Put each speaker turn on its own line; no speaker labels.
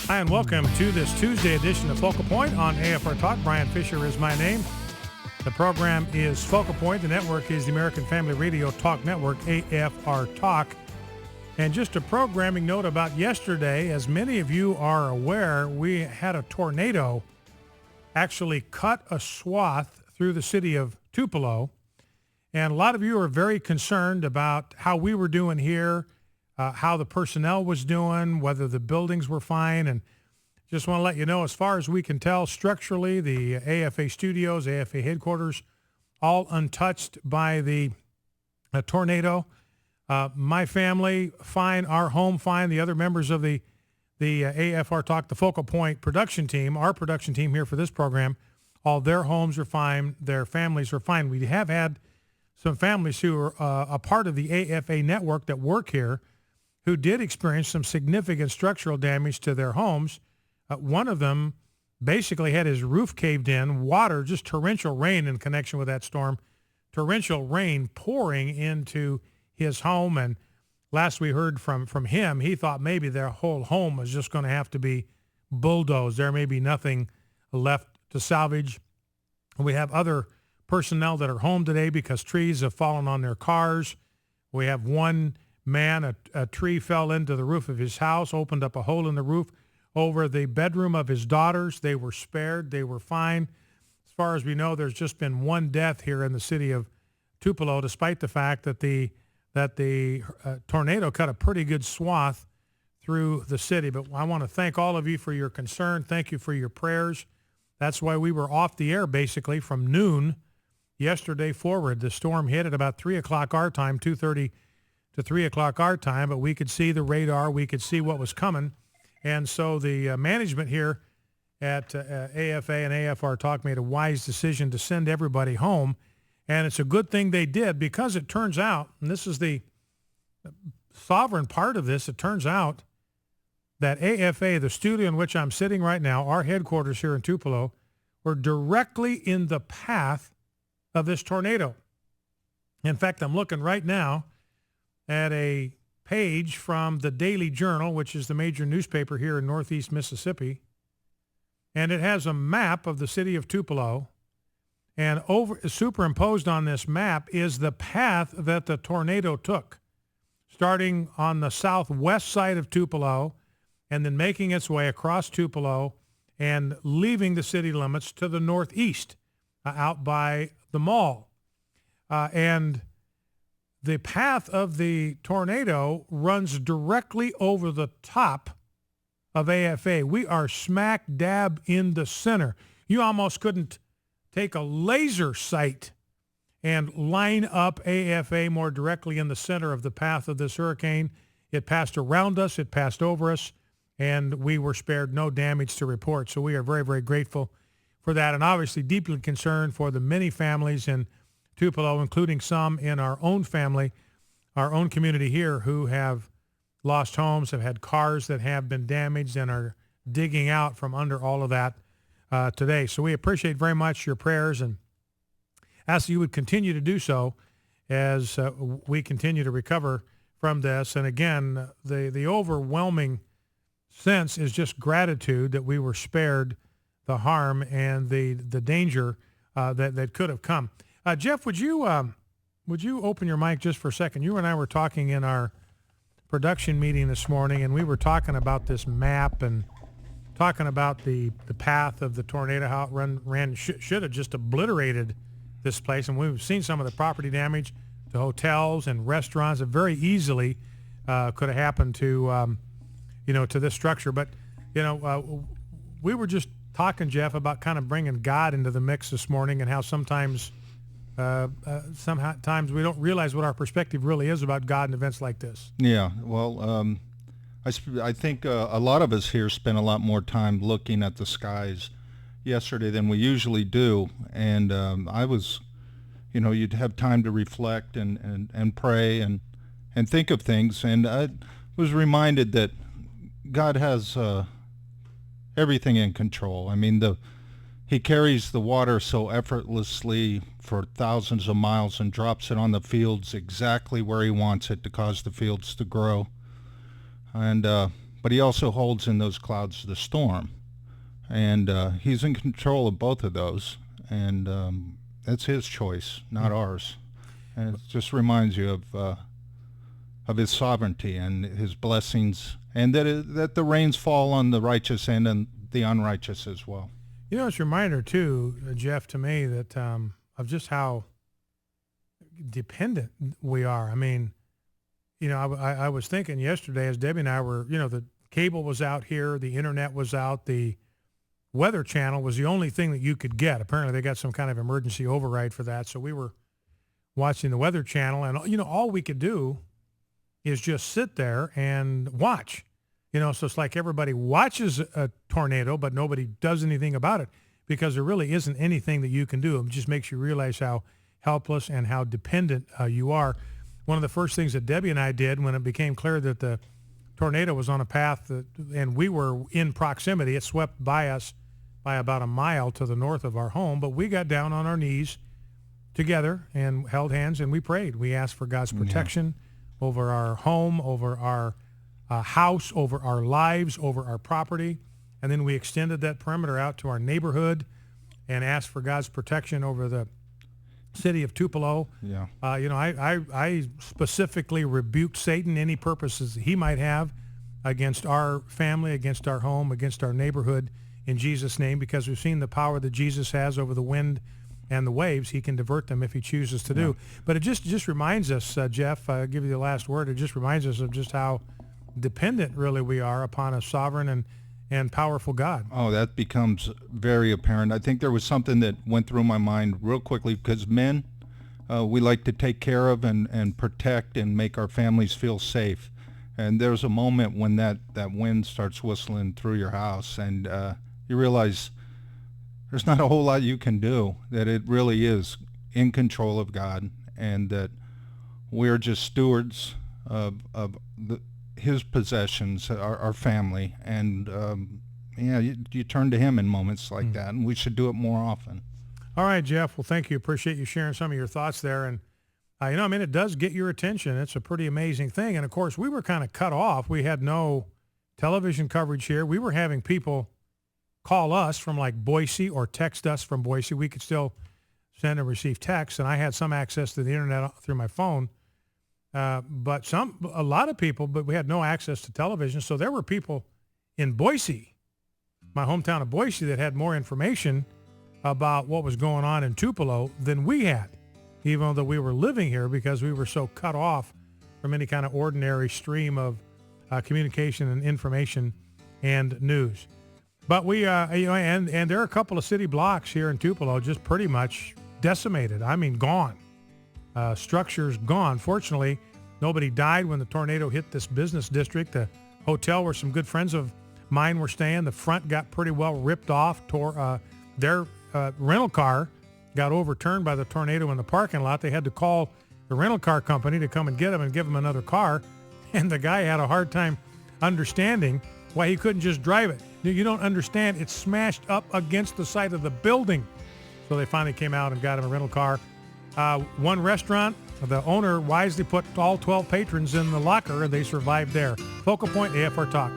Hi, and welcome to this Tuesday edition of Focal Point on AFR Talk. Brian Fisher is my name. The program is Focal Point. The network is the American Family Radio Talk Network, AFR Talk. And just a programming note about yesterday, as many of you are aware, we had a tornado actually cut a swath through the city of Tupelo. And a lot of you are very concerned about how we were doing here, how the personnel was doing, whether the buildings were fine. And just want to let you know, as far as we can tell, structurally, the AFA studios, AFA headquarters, all untouched by the tornado. My family, fine. Our home, fine. The other members of the AFR Talk, the Focal Point production team, our production team here for this program, all their homes are fine. Their families are fine. We have had some families who are a part of the AFA network that work here who did experience some significant structural damage to their homes. One of them basically had his roof caved in, water, just torrential rain in connection with that storm, torrential rain pouring into his home. And last we heard from him, he thought maybe their whole home was just going to have to be bulldozed. There may be nothing left to salvage. We have other personnel that are home today because trees have fallen on their cars. We have one man, a tree fell into the roof of his house, opened up a hole in the roof over the bedroom of his daughters. They were spared. They were fine. As far as we know, there's just been one death here in the city of Tupelo, despite the fact that the tornado cut a pretty good swath through the city. But I want to thank all of you for your concern. Thank you for your prayers. That's why we were off the air basically from noon yesterday forward. The storm hit at about 3 o'clock our time, 2:30 to 3 o'clock our time, but we could see the radar. We could see what was coming. And so the management here at AFA and AFR Talk made a wise decision to send everybody home. And it's a good thing they did, because it turns out, and this is the sovereign part of this, it turns out that AFA, the studio in which I'm sitting right now, our headquarters here in Tupelo, were directly in the path of this tornado. In fact, I'm looking right now at a page from the Daily Journal, which is the major newspaper here in Northeast Mississippi, and it has a map of the city of Tupelo, and superimposed on this map is the path that the tornado took, starting on the southwest side of Tupelo and then making its way across Tupelo and leaving the city limits to the northeast out by the mall. And the path of the tornado runs directly over the top of AFA. We are smack dab in the center. You almost couldn't take a laser sight and line up AFA more directly in the center of the path of this hurricane. It passed around us, it passed over us, and we were spared no damage to report. So we are very, very grateful for that, and obviously deeply concerned for the many families in Tupelo, including some in our own family, our own community here, who have lost homes, have had cars that have been damaged, and are digging out from under all of that today. So we appreciate very much your prayers, and ask you would continue to do so as we continue to recover from this. And again, the overwhelming sense is just gratitude that we were spared the harm and the danger that could have come. Jeff, would you open your mic just for a second? You and I were talking in our production meeting this morning, and we were talking about this map and talking about the path of the tornado, how it should have just obliterated this place. And we've seen some of the property damage to hotels and restaurants that very easily could have happened to this structure. But, we were just talking, Jeff, about kind of bringing God into the mix this morning, and how sometimes we don't realize what our perspective really is about God in events like this.
Yeah, well, I think a lot of us here spent a lot more time looking at the skies yesterday than we usually do, and I was, you'd have time to reflect and pray and think of things, and I was reminded that God has everything in control. I mean, He carries the water so effortlessly for thousands of miles and drops it on the fields exactly where He wants it to cause the fields to grow. And but he also holds in those clouds the storm. And he's in control of both of those. And that's his choice, not ours. And it just reminds you of his sovereignty and his blessings, and that the rains fall on the righteous and on the unrighteous as well.
You know, it's a reminder too, Jeff, to me that of just how dependent we are. I mean, you know, I was thinking yesterday as Debbie and I were, you know, the cable was out here, the internet was out, the Weather Channel was the only thing that you could get. Apparently they got some kind of emergency override for that. So we were watching the Weather Channel, and, you know, all we could do is just sit there and watch. You know, so it's like everybody watches a tornado, but nobody does anything about it because there really isn't anything that you can do. It just makes you realize how helpless and how dependent you are. One of the first things that Debbie and I did when it became clear that the tornado was on a path and we were in proximity, it swept by us by about a mile to the north of our home, but we got down on our knees together and held hands and we prayed. We asked for God's protection over our home, over our house, over our lives, over our property. And then we extended that perimeter out to our neighborhood and asked for God's protection over the city of Tupelo.
Yeah.
You know, I specifically rebuked Satan, any purposes he might have against our family, against our home, against our neighborhood in Jesus' name, because we've seen the power that Jesus has over the wind and the waves. He can divert them if he chooses to do. But it just reminds us, Jeff, I'll give you the last word, it just reminds us of just how dependent really we are upon a sovereign and powerful God.
Oh, that becomes very apparent. I think there was something that went through my mind real quickly because men, we like to take care of and protect and make our families feel safe. And there's a moment when that wind starts whistling through your house and you realize there's not a whole lot you can do, that it really is in control of God, and that we're just stewards of his possessions, our family. And you turn to him in moments like that, and we should do it more often.
All right, Jeff. Well, thank you. Appreciate you sharing some of your thoughts there. And, you know, I mean, it does get your attention. It's a pretty amazing thing. And, of course, we were kind of cut off. We had no television coverage here. We were having people call us from like Boise or text us from Boise. We could still send and receive texts, and I had some access to the internet through my phone. But a lot of people, but we had no access to television. So there were people in Boise, my hometown of Boise, that had more information about what was going on in Tupelo than we had, even though we were living here, because we were so cut off from any kind of ordinary stream of communication and information and news. But we, and there are a couple of city blocks here in Tupelo just pretty much decimated. I mean, gone. Structures gone. Fortunately, nobody died when the tornado hit this business district. The hotel where some good friends of mine were staying, the front got pretty well ripped off. Their rental car got overturned by the tornado in the parking lot. They had to call the rental car company to come and get them and give them another car. And the guy had a hard time understanding why he couldn't just drive it. You don't understand. It's smashed up against the side of the building. So they finally came out and got him a rental car. One restaurant, the owner wisely put all 12 patrons in the locker, and they survived there. Focal Point, AFR Talk.